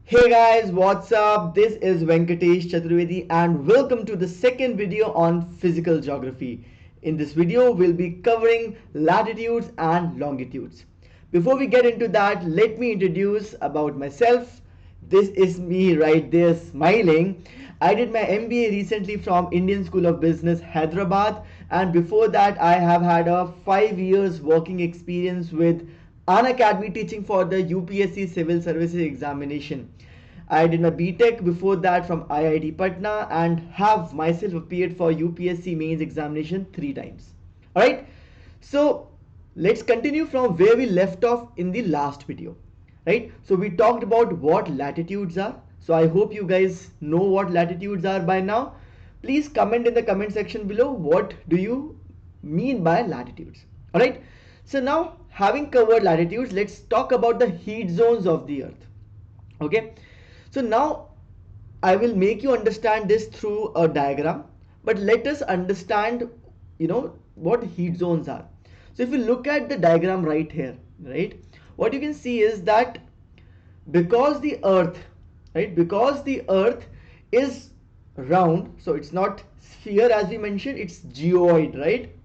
Hey guys, what's up? This is Venkatesh Chaturvedi and welcome to the second video on physical geography. In this video, we'll be covering latitudes and longitudes. Before we get into that, let me introduce about myself. This is me right there smiling. I did my MBA recently from Indian School of Business, Hyderabad, and before that I have had a 5 years working experience with An Academy teaching for the UPSC Civil Services examination. I did my BTech before that from IIT Patna and have myself appeared for UPSC mains examination 3 times. Alright, so let's continue from where we left off in the last video. Right, so we talked about what latitudes are. So I hope you guys know what latitudes are by now. Please comment in the comment section below what do you mean by latitudes. Alright, so now having covered latitudes, let's talk about the heat zones of the earth. Okay, so now I will make you understand this through a diagram, but let us understand what heat zones are. So if you look at the diagram right here, right, what you can see is that because the earth, right, because the earth is round, so it's not sphere as we mentioned, it's geoid, right?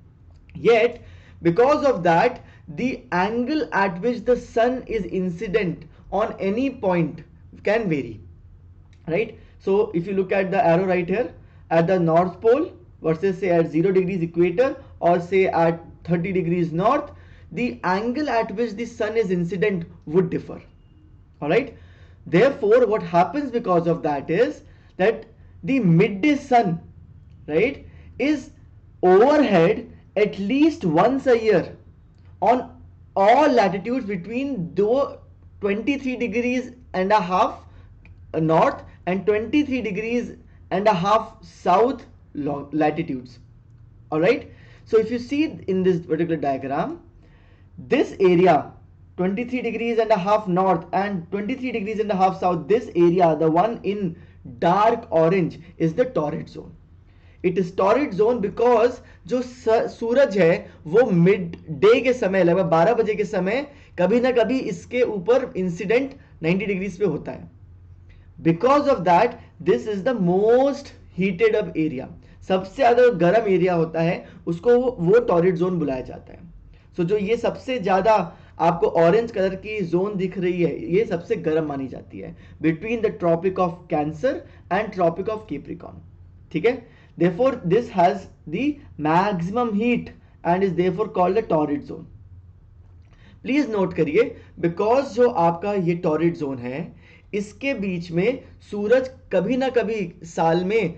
Yet because of that, the angle at which the sun is incident on any point can vary, right? So if you look at the arrow right here, at the north pole versus say at 0 degrees equator or say at 30 degrees north, the angle at which the sun is incident would differ. Alright, therefore what happens because of that is that the midday sun, right, is overhead at least once a year on all latitudes between though 23 degrees and a half north and 23 degrees and a half south latitudes. Alright, so if you see in this particular diagram, this area 23 degrees and a half north and 23 degrees and a half south, this area, the one in dark orange, is the torrid zone. It is torrid zone because जो सूरज है वो mid day के समय लगभग 12 बजे के समय कभी ना कभी इसके ऊपर इंसिडेंट 90 डिग्रीज पे होता है. Because of that this is the most heated up area. सबसे ज्यादा गर्म एरिया होता है उसको वो टॉरिड जोन बुलाया जाता है. सो जो ये सबसे ज्यादा आपको ऑरेंज कलर की जोन दिख रही है, ये सबसे गर्म मानी जाती है between the Tropic of Cancer and Tropic of Capricorn. ठीक है, therefore this has the maximum heat and is therefore called the torrid zone. Please note करिए, बिकॉज जो आपका ये टॉरिड जोन है इसके बीच में सूरज कभी ना कभी साल में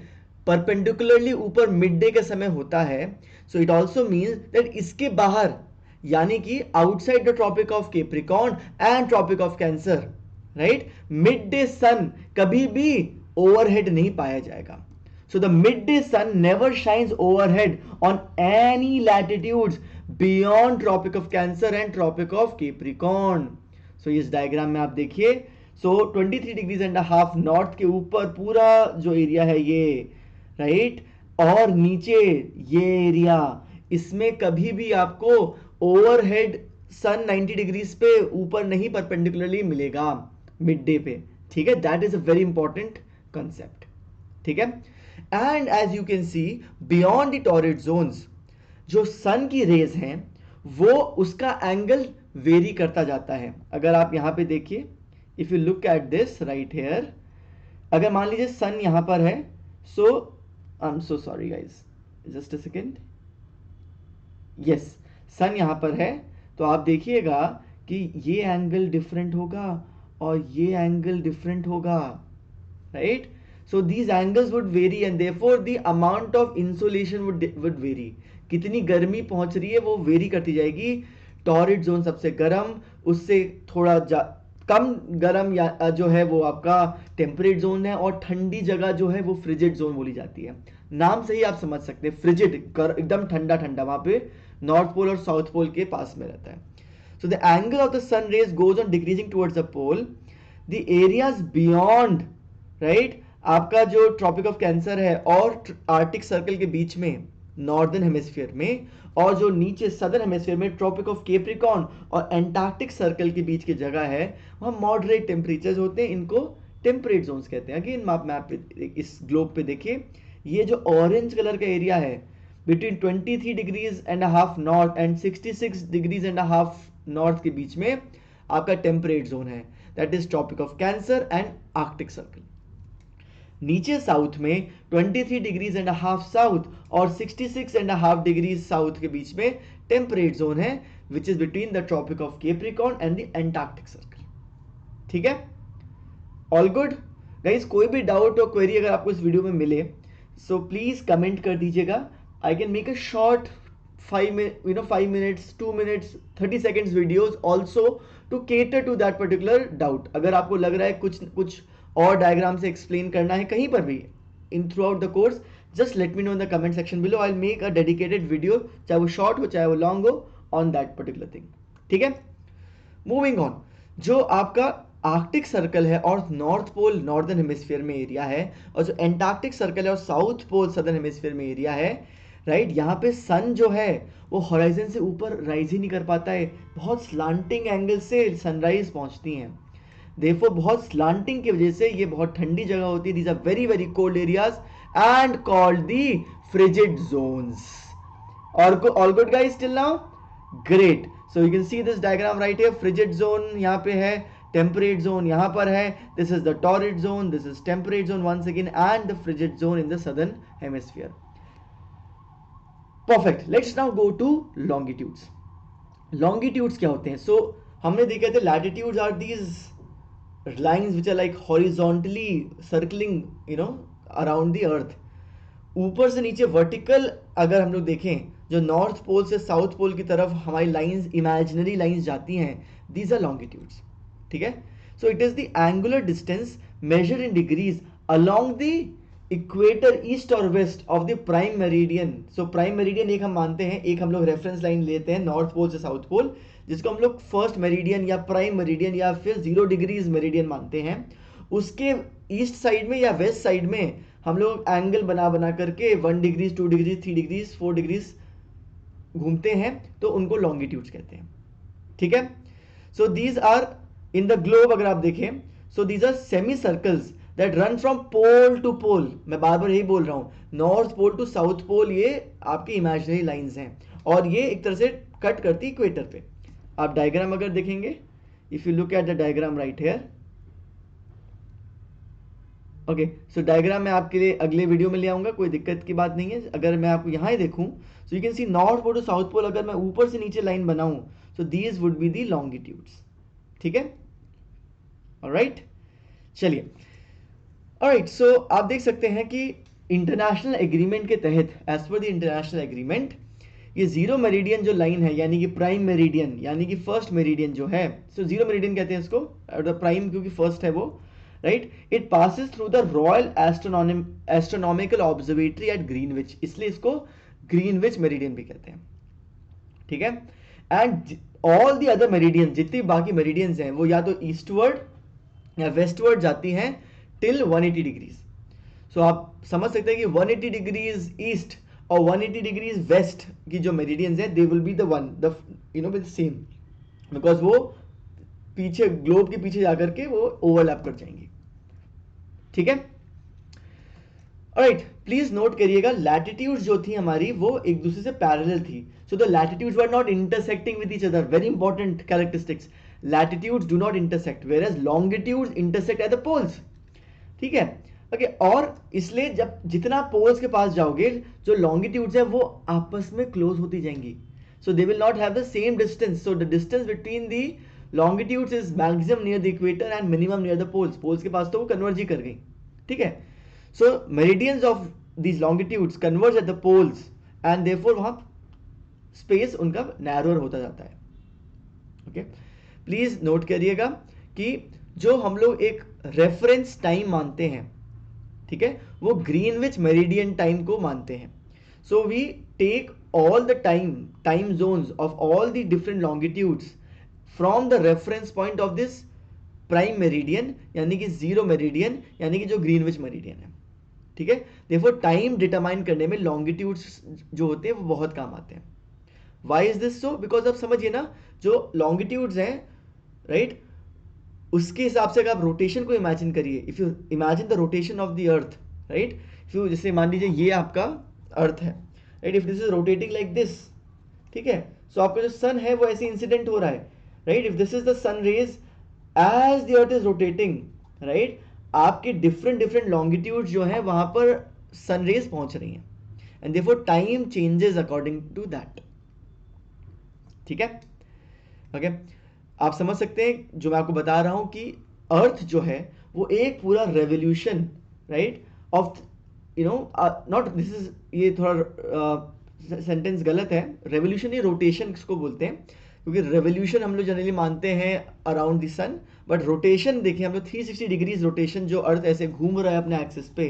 परपेंडिकुलरली ऊपर मिड डे के समय होता है. So it also means that इसके बाहर यानी कि outside the Tropic of Capricorn and Tropic of Cancer, right, mid day sun कभी भी ओवरहेड नहीं पाया जाएगा. So the midday sun never shines overhead on any latitudes beyond Tropic of Cancer and Tropic of Capricorn. So इस diagram में आप देखिए, so 23 degrees and half north के ऊपर पूरा जो एरिया है ये, राइट, और नीचे ये एरिया, इसमें कभी भी आपको ओवरहेड सन 90 डिग्रीज पे ऊपर नहीं परपेंडिकुलरली मिलेगा मिड डे पे. ठीक है, that is a very important concept. ठीक है, and as you can see beyond the torrid zones जो सन की रेज हैं वो उसका एंगल वेरी करता जाता है. अगर आप यहां पे देखिए, if you look at this right here, अगर मान लीजिए सन यहां पर है, so I am so sorry guys, just a second, yes, sun यहां पर है, तो आप देखिएगा कि ये एंगल डिफरेंट होगा और ये एंगल डिफरेंट होगा, right. So these angles would vary and therefore the amount of insolation would vary. कितनी गर्मी पहुंच रही है वो वेरी करती जाएगी. टॉरिड जोन सबसे गर्म, उससे थोड़ा कम गर्म या जो है वो आपका टेम्परेट जोन है, और ठंडी जगह जो है वो फ्रिजिड जोन बोली जाती है. नाम से ही आप समझ सकते हैं, फ्रिजिड एकदम ठंडा ठंडा, वहां पे नॉर्थ पोल और साउथ पोल के पास में रहता है. So the angle of the sun rays goes on decreasing towards the pole. The areas beyond, right, आपका जो ट्रॉपिक ऑफ कैंसर है और आर्टिक सर्कल के बीच में नॉर्दर्न हेमिस्फीयर में, और जो नीचे सदर्न हेमिस्फीयर में ट्रॉपिक ऑफ कैप्रिकॉर्न और एंटार्क्टिक सर्कल के बीच की जगह है, वहां मॉडरेट टेम्परेचर्स होते हैं. इनको टेम्परेट जोन्स कहते हैं। अगेन मैप पे, इस ग्लोब पे देखिए, ये जो ऑरेंज कलर का एरिया है between 23 degrees and half north and 66 degrees and half north के बीच में आपका टेम्परेट जोन है, that is Tropic of Cancer and Arctic Circle. नीचे साउथ में 23 डिग्रीज एंड हाफ साउथ और 66 एंड हाफ डिग्रीज साउथ के बीच में टेम्परेट जोन है, which is between the Tropic of Capricorn and the Antarctic Circle. ठीक है, ऑल गुड गाइस? कोई भी डाउट और क्वेरी अगर आपको इस वीडियो में मिले, सो प्लीज कमेंट कर दीजिएगा। I can make a short 5 minutes, 2 minutes, 30 seconds videos also to cater to that particular doubt. अगर आपको लग रहा है कुछ और डायग्राम से एक्सप्लेन करना है कहीं पर भी in through out the course, just let me know in the comment section below. I make a dedicated video, चाहे वो शॉर्ट हो चाहे वो लॉन्ग हो, ऑन दैट पर्टिकुलर थिंग। ठीक है, मूविंग ऑन। जो आपका आर्कटिक सर्कल है और नॉर्थ पोल नॉर्दर्न हेमिस्फीयर में एरिया है, और जो एंटार्क्टिक सर्कल है और साउथ पोल सदर्न हेमिस्फीयर में एरिया है, राइट, यहाँ पे सन जो है वो हॉराइजन से ऊपर राइज ही नहीं कर पाता है, बहुत स्लांटिंग एंगल से सनराइज पहुंचती हैं। देखो बहुत स्लांटिंग की वजह से ये बहुत ठंडी जगह होती है। These are very very cold areas and called the frigid zones. All good guys till now? Great. So you can see this diagram right here. Frigid zone यहाँ पे है, टेम्परेट जोन यहाँ पर है, this is the torrid zone, this is temperate zone once again, and the frigid zone in the southern hemisphere. Perfect, let's now go to longitudes. Longitudes क्या होते हैं? So हमने देखे थे latitudes are these lines which are like horizontally circling around the earth. ऊपर से नीचे vertical अगर हम लोग देखें, जो नॉर्थ पोल से साउथ पोल की तरफ हमारी लाइंस, इमेजिनरी लाइंस जाती हैं, दीज आर लॉन्गिट्यूड्स। ठीक है, so it is the angular distance measured in degrees along the equator east और west of the prime meridian. So prime meridian एक हम मानते हैं, एक हम लोग रेफरेंस लाइन लेते हैं नॉर्थ पोल से साउथ पोल, जिसको हम लोग फर्स्ट मेरिडियन या प्राइम मेरिडियन या फिर 0 डिग्रीज मेरिडियन मानते हैं। उसके ईस्ट साइड में या वेस्ट साइड में हम लोग एंगल बना बना करके 1 डिग्रीज, 2 डिग्रीज, 3 डिग्रीज, 4 डिग्रीज घूमते हैं, तो उनको लॉन्गिट्यूड्स कहते हैं। ठीक है, so these are in the globe अगर आप देखें, so these are semi circles that run from pole to pole. मैं बार बार यही बोल रहा हूं, North Pole to South Pole ये आपकी इमेजिनरी लाइंस हैं, और ये एक तरह से कट करती इक्वेटर पे। आप डायग्राम अगर देखेंगे, if you look at the diagram right here, okay, so diagram मैं आपके लिए अगले वीडियो में ले आऊंगा, कोई दिक्कत की बात नहीं है। अगर मैं आपको यहां ही देखूं, so you can see North Pole to South Pole, अगर मैं ऊपर से नीचे लाइन बनाऊं, so these would be the longitudes. ठीक है, ऑलराइट, चलिए। ऑलराइट, सो आप देख सकते हैं कि इंटरनेशनल एग्रीमेंट के तहत, as per the international agreement, ये जीरो मेरिडियन जो लाइन है, यानी कि प्राइम मेरिडियन, यानी कि फर्स्ट मेरिडियन जो है, सो जीरो मेरिडियन कहते हैं इसको, द प्राइम क्योंकि फर्स्ट है वो, right, it passes through the Royal Astronomical Observatory at Greenwich, इसलिए इसको ग्रीनविच मेरिडियन भी कहते हैं। ठीक है, and all the other meridian, जितनी बाकी मेरिडियंस हैं, वो या तो ईस्टवर्ड या वेस्टवर्ड जाती हैं टिल 180 डिग्रीज। सो आप समझ सकते हैं कि 180 डिग्रीज ईस्ट और 180 डिग्रीज वेस्ट की जो मेरिडियंस हैं, they will be the same, because वो पीछे ग्लोब के पीछे जाकर के वो ओवरलैप कर जाएंगी। ठीक है, ऑलराइट, प्लीज नोट करिएगा, लैटिट्यूड्स जो थी हमारी वो एक दूसरे से पैरेलल थी, so the latitudes were not intersecting with each other. Very important characteristics, latitudes do not intersect whereas longitudes intersect at the poles. ठीक है, ओके, और इसलिए जब जितना पोल्स के पास जाओगे, जो लॉन्गिट्यूड्स है वो आपस में क्लोज होती जाएंगी, so they will not have the same distance. So the distance between the longitudes is maximum near the equator and minimum near the poles. poles के पास तो वो कन्वर्ज ही कर गई। ठीक है, so meridians of these longitudes converge at the poles and therefore वहां space उनका नैरोर होता जाता है। ओके, प्लीज नोट करिएगा कि जो हम लोग एक रेफरेंस टाइम मानते हैं, ठीक है, वो ग्रीनविच मेरिडियन टाइम को मानते हैं। So we take all the time zones of all the different longitudes from the reference point of this prime meridian, यानी कि जीरो मेरिडियन, यानी कि जो ग्रीनविच मेरिडियन है। ठीक है, देयरफॉर टाइम डिटरमाइन करने में लॉन्गिट्यूड्स जो होते हैं वो बहुत काम आते हैं। Why is this so? Because आप समझिए ना, जो लॉन्गिट्यूड्स हैं, राइट, उसके हिसाब से अगर आप रोटेशन को इमेजिन करिए, if you imagine the rotation of the earth, right, if you जैसे मान लीजिए ये आपका अर्थ है, right, if this is rotating like this, ठीक है, सो आपका जो सन है वो ऐसे इंसिडेंट हो रहा है, right, if this is the sun rays as the earth is rotating, right, आपके डिफरेंट डिफरेंट लॉन्गिट्यूड जो है वहां पर सन रेज पहुंच रही हैं, and therefore time changes according to that, ठीक है, ओके। आप समझ सकते हैं जो मैं आपको बता रहा हूं कि अर्थ जो है वो एक पूरा revolution, right, of you know, not this is, ये थोड़ा सेंटेंस गलत है, रेवोल्यूशन, ये रोटेशन किसको बोलते हैं, क्योंकि रेवोल्यूशन हम लोग जनरली मानते हैं around the sun, but rotation देखिए हम लोग 360 डिग्रीज रोटेशन जो अर्थ ऐसे घूम रहा है अपने एक्सिस पे,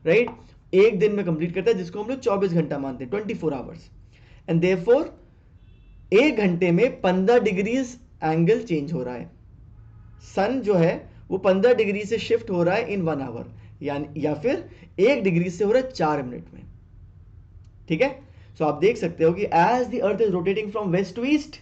राइट, एक दिन में कंप्लीट करता है, जिसको हम लोग 24 घंटा मानते हैं, 24 आवर्स, एंड देयरफॉर एक घंटे में 15 डिग्रीज एंगल चेंज हो रहा है, सन जो है वो 15 डिग्री से शिफ्ट हो रहा है इन 1 आवर, यानी या फिर 1 डिग्री से हो रहा है 4 मिनट में, ठीक है। सो आप देख सकते हो कि as the earth is rotating from west to east,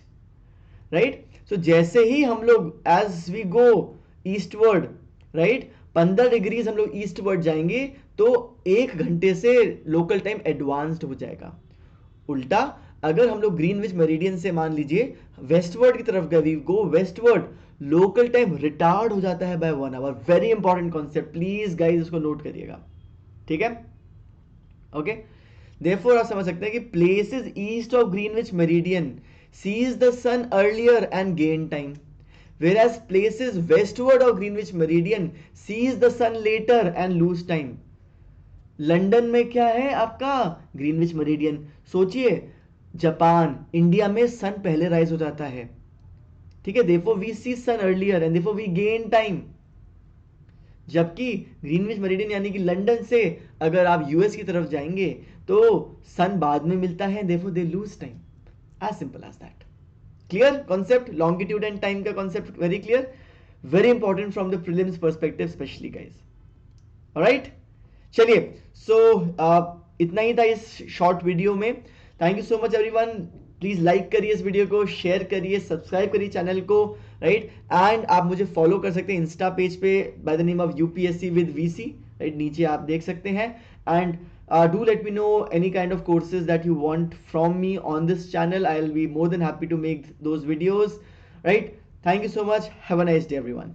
right, so जैसे ही हम लोग as we go eastward, right, 15 degrees हम लोग ईस्टवर्ड जाएंगे तो 1 घंटे से लोकल टाइम एडवांस्ड हो जाएगा। उल्टा अगर हम लोग ग्रीनविच मेरिडियन से मान लीजिए वेस्टवर्ड की तरफ गए, we go westward, local time retard हो जाता है by 1 hour. Very important concept, please guys उसको नोट करिएगा, ठीक है, ओके। देयरफॉर आप समझ सकते हैं कि places east of Greenwich meridian sees the sun earlier and gain time, whereas places westward of Greenwich Meridian sees the sun later and lose time। London में क्या है आपका ग्रीनविच मेरिडियन, सोचिए जापान, इंडिया में सन पहले राइज हो जाता है, ठीक है, therefore we see sun earlier and therefore we gain time। जबकि ग्रीनविच मेरिडियन यानी कि लंदन से अगर आप यूएस की तरफ जाएंगे तो सन बाद में मिलता है, therefore they lose time, as simple as that। Clear concept, longitude and time का concept very clear, very important from the prelims perspective specially guys, alright. चलिए, सो इतना ही था इस शॉर्ट वीडियो में। Thank you so much everyone, please like करिए इस video को, शेयर करिए, सब्सक्राइब करिए चैनल को, राइट, एंड आप मुझे फॉलो कर सकते हैं इंस्टा पेज पे by the name of UPSC with VC, right, नीचे आप देख सकते हैं, and do let me know any kind of courses that you want from me on this channel. I'll be more than happy to make those videos, right? Thank you so much. Have a nice day everyone.